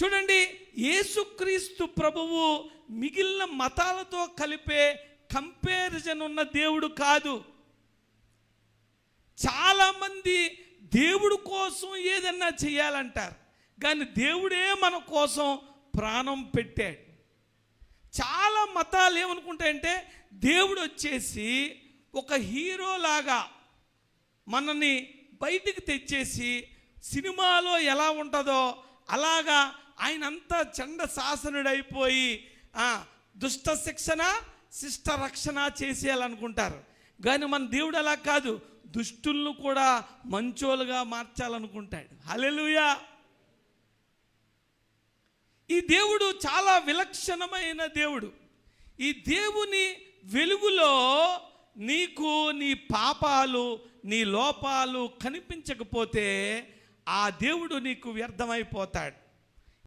చూడండి, యేసుక్రీస్తు ప్రభువు మిగిలిన మతాలతో కలిపే కంపారిజన్ ఉన్న దేవుడు కాదు. చాలామంది దేవుడు కోసం ఏదన్నా చేయాలంటారు, కానీ దేవుడే మన కోసం ప్రాణం పెట్టాడు. చాలా మతాలు ఏమనుకుంటాయంటే దేవుడు వచ్చేసి ఒక హీరోలాగా మనని బయటికి తెచ్చేసి సినిమాలో ఎలా ఉంటుందో అలాగా ఆయన అంతా చండ శాసనుడైపోయి దుష్ట శిక్షణ శిష్ట రక్షణ చేసేయాలనుకుంటారు. కానీ మన దేవుడు అలా కాదు, దుష్టులను కూడా మంచోలుగా మార్చాలనుకుంటాడు. హల్లెలూయా. ఈ దేవుడు చాలా విలక్షణమైన దేవుడు. ఈ దేవుని వెలుగులో నీకు నీ పాపాలు నీ లోపాలు కనిపించకపోతే ఆ దేవుడు నీకు వ్యర్థమైపోతాడు.